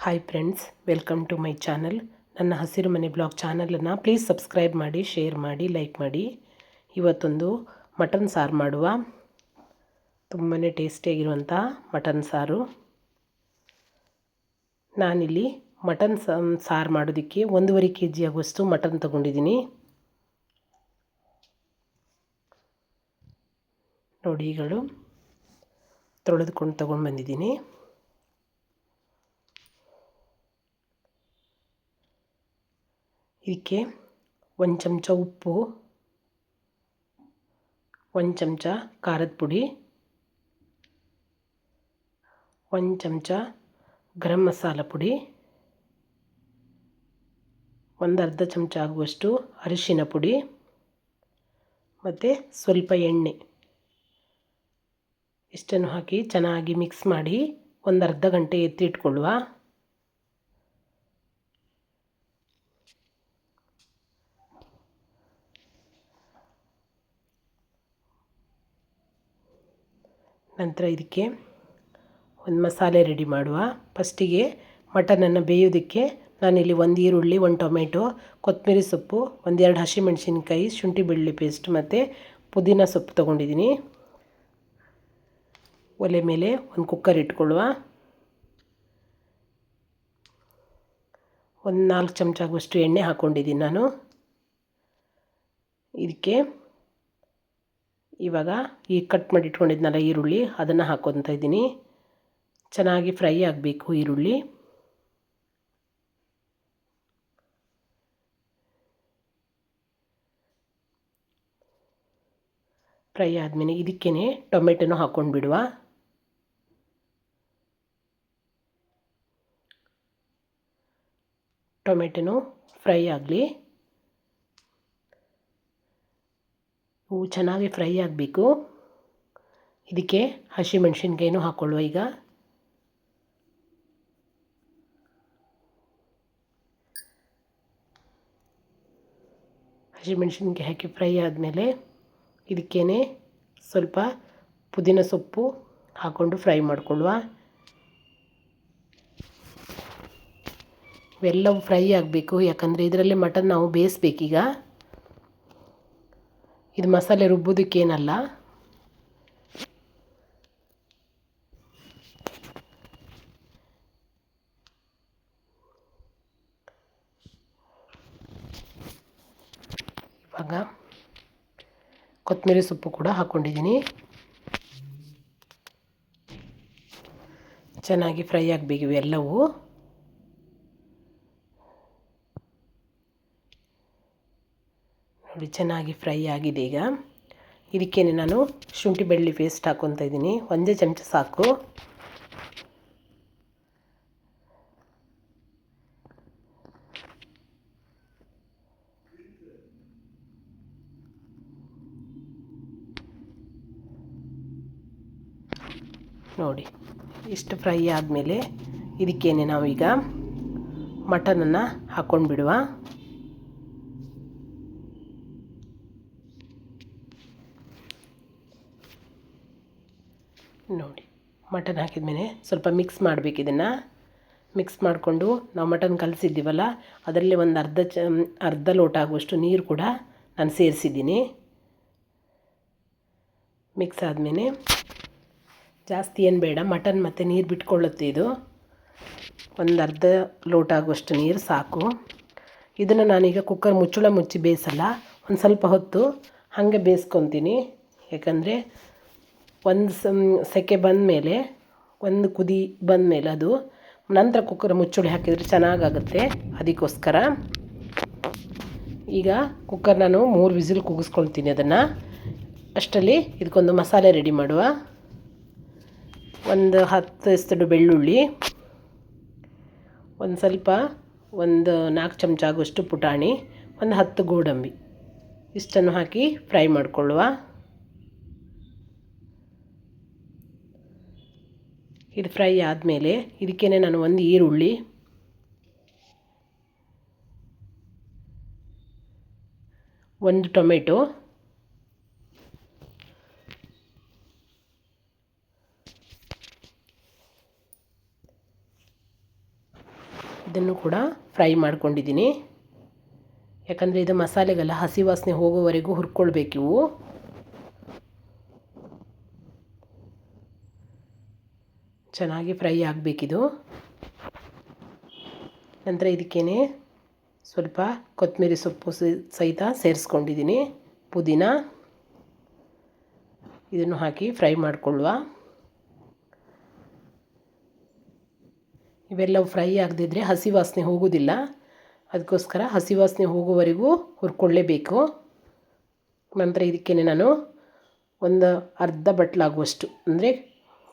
Hi friends, welcome to my channel. ನನ್ನ ಹಸಿರು ಮನೆ ಬ್ಲಾಗ್ ಚಾನಲನ್ನು ಪ್ಲೀಸ್ ಸಬ್ಸ್ಕ್ರೈಬ್ ಮಾಡಿ, ಶೇರ್ ಮಾಡಿ, ಲೈಕ್ ಮಾಡಿ. ಇವತ್ತೊಂದು ಮಟನ್ ಸಾರು ಮಾಡುವ. ತುಂಬಾ ಟೇಸ್ಟಿಯಾಗಿರುವಂಥ ಮಟನ್ ಸಾರು. ನಾನಿಲ್ಲಿ ಮಟನ್ ಸಾರು ಮಾಡೋದಕ್ಕೆ 1.5 kg ಆಗುವಷ್ಟು ಮಟನ್ ತೊಗೊಂಡಿದ್ದೀನಿ. ನೋಡಿ, ಈಗಳು ತೊಳೆದುಕೊಂಡು ತೊಗೊಂಡು ಬಂದಿದ್ದೀನಿ. ಇದಕ್ಕೆ 1 ಚಮಚ ಉಪ್ಪು, 1 ಚಮಚ ಖಾರದ ಪುಡಿ, 1 ಚಮಚ ಗರಂ ಮಸಾಲ ಪುಡಿ, ಅರ್ಧ ಚಮಚ ಆಗುವಷ್ಟು ಅರಿಶಿನ ಪುಡಿ ಮತ್ತು ಸ್ವಲ್ಪ ಎಣ್ಣೆ, ಇಷ್ಟನ್ನು ಹಾಕಿ ಚೆನ್ನಾಗಿ ಮಿಕ್ಸ್ ಮಾಡಿ ಅರ್ಧ ಗಂಟೆ ಎತ್ತಿಟ್ಕೊಳ್ಳುವ. ನಂತರ ಇದಕ್ಕೆ ಒಂದು ಮಸಾಲೆ ರೆಡಿ ಮಾಡುವ. ಫಸ್ಟಿಗೆ ಮಟನನ್ನು ಬೇಯೋದಕ್ಕೆ ನಾನಿಲ್ಲಿ 1 ಈರುಳ್ಳಿ, 1 ಟೊಮೆಟೊ, ಕೊತ್ತಂಬರಿ ಸೊಪ್ಪು, 1-2 ಹಸಿಮೆಣಸಿನ್ಕಾಯಿ, ಶುಂಠಿ ಬೆಳ್ಳುಳ್ಳಿ ಪೇಸ್ಟ್ ಮತ್ತು ಪುದೀನ ಸೊಪ್ಪು ತೊಗೊಂಡಿದ್ದೀನಿ. ಒಲೆ ಮೇಲೆ ಒಂದು ಕುಕ್ಕರ್ ಇಟ್ಕೊಳ್ಳುವ. 4 ಚಮಚ ಆಗುವಷ್ಟು ಎಣ್ಣೆ ಹಾಕ್ಕೊಂಡಿದ್ದೀನಿ ನಾನು. ಇದಕ್ಕೆ ಇವಾಗ ಈ ಕಟ್ ಮಾಡಿ ಇಟ್ಕೊಂಡಿದ್ನಲ್ಲ ಈರುಳ್ಳಿ, ಅದನ್ನು ಹಾಕ್ಕೊತಾ ಇದ್ದೀನಿ. ಚೆನ್ನಾಗಿ ಫ್ರೈ ಆಗಬೇಕು ಈರುಳ್ಳಿ. ಫ್ರೈ ಆದಮೇಲೆ ಇದಕ್ಕೇ ಟೊಮೆಟೊನೂ ಹಾಕ್ಕೊಂಡು ಬಿಡುವ. ಟೊಮೆಟೊನೂ ಫ್ರೈ ಆಗಲಿ. ಇವು ಚೆನ್ನಾಗಿ ಫ್ರೈ ಆಗಬೇಕು. ಇದಕ್ಕೆ ಹಸಿಮೆಣಸಿನ್ಕಾಯಿನೂ ಹಾಕ್ಕೊಳ್ಳುವ. ಈಗ ಹಸಿಮೆಣಸಿನ್ಕಾಯಿ ಹಾಕಿ ಫ್ರೈ ಆದಮೇಲೆ ಇದಕ್ಕೇ ಸ್ವಲ್ಪ ಪುದೀನ ಸೊಪ್ಪು ಹಾಕ್ಕೊಂಡು ಫ್ರೈ ಮಾಡಿಕೊಳ್ಳುವ. ಇವೆಲ್ಲವೂ ಫ್ರೈ ಆಗಬೇಕು, ಯಾಕಂದರೆ ಇದರಲ್ಲಿ ಮಟನ್ ನಾವು ಬೇಯಿಸ್ಬೇಕೀಗ. ಇದು ಮಸಾಲೆ ರುಬ್ಬೋದಕ್ಕೇನಲ್ಲ. ಇವಾಗ ಕೊತ್ತಂಬರಿ ಸೊಪ್ಪು ಕೂಡ ಹಾಕ್ಕೊಂಡಿದ್ದೀನಿ. ಚೆನ್ನಾಗಿ ಫ್ರೈ ಆಗಬೇಕು ಇವೆಲ್ಲವೂ. ನೋಡಿ, ಚೆನ್ನಾಗಿ ಫ್ರೈ ಆಗಿದೆ. ಈಗ ಇದಕ್ಕೇ ನಾನು ಶುಂಠಿ ಬೆಳ್ಳುಳ್ಳಿ ಪೇಸ್ಟ್ ಹಾಕ್ಕೊತಾ ಇದ್ದೀನಿ. 1 ಚಮಚ ಸಾಕು. ನೋಡಿ, ಇಷ್ಟು ಫ್ರೈ ಆದಮೇಲೆ ಇದಕ್ಕೇ ನಾವೀಗ ಮಟನನ್ನು ಹಾಕ್ಕೊಂಡು ಬಿಡುವ. ನೋಡಿ, ಮಟನ್ ಹಾಕಿದ ಮೇಲೆ ಸ್ವಲ್ಪ ಮಿಕ್ಸ್ ಮಾಡಬೇಕು. ಇದನ್ನು ಮಿಕ್ಸ್ ಮಾಡಿಕೊಂಡು ನಾವು ಮಟನ್ ಕಲಸಿದ್ದೀವಲ್ಲ, ಅದರಲ್ಲಿ ಒಂದು ಅರ್ಧ ಲೋಟ ಆಗುವಷ್ಟು ನೀರು ಕೂಡ ನಾನು ಸೇರಿಸಿದ್ದೀನಿ. ಮಿಕ್ಸ್ ಆದಮೇಲೆ ಜಾಸ್ತಿ ಏನು ಬೇಡ, ಮಟನ್ ಮತ್ತು ನೀರು ಬಿಟ್ಕೊಳ್ಳುತ್ತೆ ಇದು. ಅರ್ಧ ಲೋಟ ಆಗುವಷ್ಟು ನೀರು ಸಾಕು. ಇದನ್ನು ನಾನೀಗ ಕುಕ್ಕರ್ ಮುಚ್ಚಳ ಮುಚ್ಚಿ ಬೇಯಿಸಲ್ಲ, ಒಂದು ಸ್ವಲ್ಪ ಹೊತ್ತು ಹಾಗೆ ಬೇಯಿಸ್ಕೊತೀನಿ. ಯಾಕಂದರೆ ಒಂದು ಸೆಕೆ ಬಂದಮೇಲೆ, ಒಂದು ಕುದಿ ಬಂದಮೇಲೆ ಅದು ನಂತರ ಕುಕ್ಕರ್ ಮುಚ್ಚಳ ಹಾಕಿದರೆ ಚೆನ್ನಾಗಾಗುತ್ತೆ. ಅದಕ್ಕೋಸ್ಕರ ಈಗ ಕುಕ್ಕರ್ ನಾನು 3 ವಿಸಿಲ್ ಕೂಗಿಸ್ಕೊಳ್ತೀನಿ ಅದನ್ನು. ಅಷ್ಟರಲ್ಲಿ ಇದಕ್ಕೊಂದು ಮಸಾಲೆ ರೆಡಿ ಮಾಡುವ. 10 ಎಸ್ತಡು ಬೆಳ್ಳುಳ್ಳಿ, ಸ್ವಲ್ಪ 4 ಚಮಚ ಆಗುವಷ್ಟು ಪುಟಾಣಿ, 10 ಗೋಡಂಬಿ, ಇಷ್ಟನ್ನು ಹಾಕಿ ಫ್ರೈ ಮಾಡಿಕೊಳ್ಳುವ. ಇದು ಫ್ರೈ ಆದಮೇಲೆ ಇದಕ್ಕೇ ನಾನು 1 ಈರುಳ್ಳಿ, 1 ಟೊಮೆಟೊ, ಇದನ್ನು ಕೂಡ ಫ್ರೈ ಮಾಡ್ಕೊಂಡಿದ್ದೀನಿ. ಯಾಕಂದರೆ ಇದು ಮಸಾಲೆಗೆಲ್ಲ ಹಸಿ ವಾಸನೆ ಹೋಗೋವರೆಗೂ ಹುರ್ಕೊಳ್ಬೇಕು. ಇವು ಚೆನ್ನಾಗಿ ಫ್ರೈ ಆಗಬೇಕಿದು. ನಂತರ ಇದಕ್ಕೇನೆ ಸ್ವಲ್ಪ ಕೊತ್ತಂಬರಿ ಸೊಪ್ಪು ಸಹಿತ ಸೇರಿಸ್ಕೊಂಡಿದ್ದೀನಿ. ಪುದೀನ ಇದನ್ನು ಹಾಕಿ ಫ್ರೈ ಮಾಡಿಕೊಳ್ಳುವ. ಇವೆಲ್ಲವೂ ಫ್ರೈ ಆಗದಿದ್ದರೆ ಹಸಿ ವಾಸನೆ ಹೋಗೋದಿಲ್ಲ. ಅದಕ್ಕೋಸ್ಕರ ಹಸಿ ವಾಸನೆ ಹೋಗೋವರೆಗೂ ಹುರ್ಕೊಳ್ಳೇಬೇಕು. ನಂತರ ಇದಕ್ಕೇನೆ ನಾನು ಒಂದು ಅರ್ಧ ಬಟ್ಲಾಗುವಷ್ಟು, ಅಂದರೆ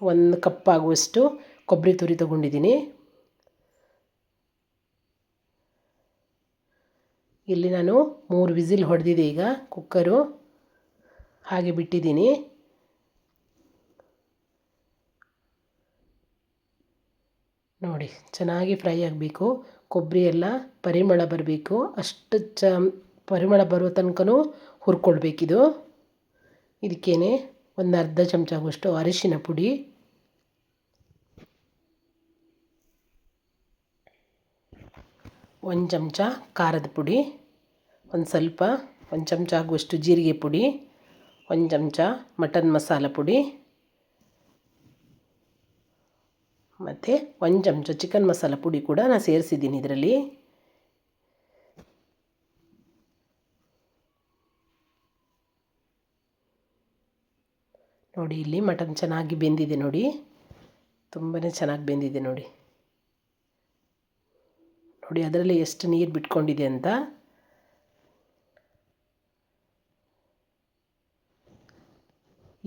1 ಕಪ್ ಆಗುವಷ್ಟು ಕೊಬ್ಬರಿ ತುರಿ ತೊಗೊಂಡಿದ್ದೀನಿ. ಇಲ್ಲಿ ನಾನು 3 ವಿಸಿಲ್ ಹೊಡೆದಿದೆ. ಈಗ ಕುಕ್ಕರು ಹಾಗೆ ಬಿಟ್ಟಿದ್ದೀನಿ. ನೋಡಿ, ಚೆನ್ನಾಗಿ ಫ್ರೈ ಆಗಬೇಕು. ಕೊಬ್ಬರಿ ಎಲ್ಲ ಪರಿಮಳ ಬರಬೇಕು. ಅಷ್ಟು ಪರಿಮಳ ಬರುವ ತನಕನೂ ಹುರ್ಕೊಳ್ಬೇಕಿದು. ಇದಕ್ಕೇನೆ ಒಂದು ಅರ್ಧ ಚಮಚ ಆಗುವಷ್ಟು ಅರಿಶಿನ ಪುಡಿ, 1 ಚಮಚ ಖಾರದ ಪುಡಿ, ಒಂದು ಚಮಚ ಆಗುವಷ್ಟು ಜೀರಿಗೆ ಪುಡಿ, 1 ಚಮಚ ಮಟನ್ ಮಸಾಲ ಪುಡಿ ಮತ್ತು 1 ಚಮಚ ಚಿಕನ್ ಮಸಾಲ ಪುಡಿ ಕೂಡ ನಾನು ಸೇರಿಸಿದ್ದೀನಿ ಇದರಲ್ಲಿ. ನೋಡಿ, ಇಲ್ಲಿ ಮಟನ್ ಚೆನ್ನಾಗಿ ಬೆಂದಿದೆ. ನೋಡಿ, ತುಂಬಾ ಚೆನ್ನಾಗಿ ಬೆಂದಿದೆ. ನೋಡಿ ಅದರಲ್ಲಿ ಎಷ್ಟು ನೀರು ಬಿಟ್ಕೊಂಡಿದೆ ಅಂತ.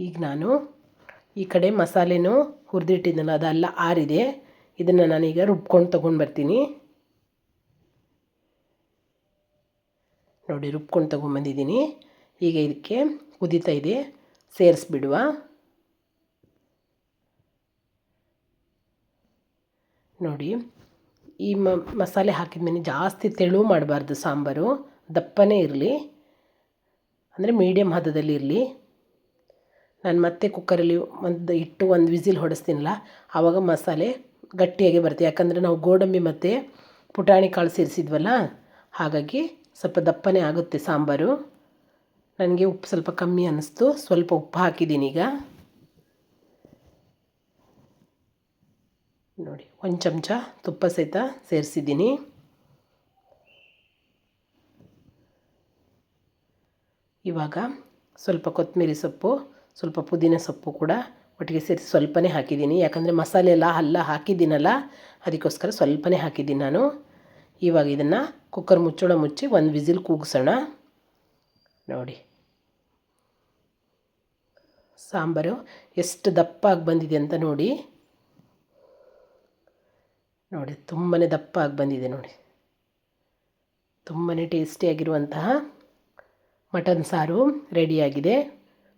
ಈಗ ನಾನು ಈ ಕಡೆ ಮಸಾಲೆನೂ ಹುರಿದಿಟ್ಟಿದ್ದೆನಲ್ಲ, ಅದೆಲ್ಲ ಆರಿದೆ. ಇದನ್ನು ನಾನೀಗ ರುಬ್ಕೊಂಡು ತೊಗೊಂಡು ಬರ್ತೀನಿ. ನೋಡಿ, ರುಬ್ಕೊಂಡು ತೊಗೊಂಬಂದಿದ್ದೀನಿ. ಈಗ ಇದಕ್ಕೆ ಕುದೀತಾ ಇದೆ, ಸೇರಿಸ್ಬಿಡುವ. ನೋಡಿ, ಈ ಮಸಾಲೆ ಹಾಕಿದ ಮೇಲೆ ಜಾಸ್ತಿ ತೆಳು ಮಾಡಬಾರ್ದು. ಸಾಂಬಾರು ದಪ್ಪನೇ ಇರಲಿ, ಅಂದರೆ ಮೀಡಿಯಮ್ ಹದದಲ್ಲಿ ಇರಲಿ. ನಾನು ಮತ್ತೆ ಕುಕ್ಕರಲ್ಲಿ ಒಂದು ವಿಸಿಲ್ ಹೊಡೆಸ್ತೀನಲ್ಲ, ಆವಾಗ ಮಸಾಲೆ ಗಟ್ಟಿಯಾಗಿ ಬರುತ್ತೆ. ಯಾಕಂದರೆ ನಾವು ಗೋಡಂಬಿ ಮತ್ತು ಪುಟಾಣಿ ಕಾಳು ಸೇರಿಸಿದ್ವಲ್ಲ, ಹಾಗಾಗಿ ಸ್ವಲ್ಪ ದಪ್ಪನೇ ಆಗುತ್ತೆ ಸಾಂಬಾರು. ನನಗೆ ಉಪ್ಪು ಸ್ವಲ್ಪ ಕಮ್ಮಿ ಅನ್ನಿಸ್ತು, ಸ್ವಲ್ಪ ಉಪ್ಪು ಹಾಕಿದ್ದೀನಿ. ಈಗ ನೋಡಿ, 1 ಚಮಚ ತುಪ್ಪ ಸಹಿತ ಸೇರಿಸಿದ್ದೀನಿ. ಇವಾಗ ಸ್ವಲ್ಪ ಕೊತ್ತಂಬರಿ ಸೊಪ್ಪು, ಸ್ವಲ್ಪ ಪುದೀನ ಸೊಪ್ಪು ಕೂಡ ಒಟ್ಟಿಗೆ ಸೇರಿಸಿ ಸ್ವಲ್ಪನೇ ಹಾಕಿದ್ದೀನಿ. ಯಾಕಂದರೆ ಮಸಾಲೆ ಎಲ್ಲ ಹಾಕಿದ್ದೀನಲ್ಲ, ಅದಕ್ಕೋಸ್ಕರ ಸ್ವಲ್ಪನೇ ಹಾಕಿದ್ದೀನಿ ನಾನು. ಇವಾಗ ಇದನ್ನು ಕುಕ್ಕರ್ ಮುಚ್ಚಿ 1 ವಿಸಿಲ್ ಕೂಗಿಸೋಣ. ನೋಡಿ, ಸಾಂಬಾರು ಎಷ್ಟು ದಪ್ಪಾಗಿ ಬಂದಿದೆ ಅಂತ ನೋಡಿ. ತುಂಬಾ ದಪ್ಪಾಗಿ ಬಂದಿದೆ. ನೋಡಿ, ತುಂಬಾ ಟೇಸ್ಟಿಯಾಗಿರುವಂತಹ ಮಟನ್ ಸಾರು ರೆಡಿಯಾಗಿದೆ.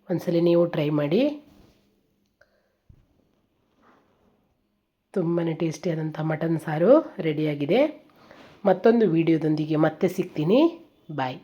ಒಂದ್ಸಲ ನೀವು ಟ್ರೈ ಮಾಡಿ. ತುಂಬಾ ಟೇಸ್ಟಿಯಾದಂಥ ಮಟನ್ ಸಾರು ರೆಡಿಯಾಗಿದೆ. ಮತ್ತೊಂದು ವಿಡಿಯೋದೊಂದಿಗೆ ಮತ್ತೆ ಸಿಗ್ತೀನಿ. ಬಾಯ್.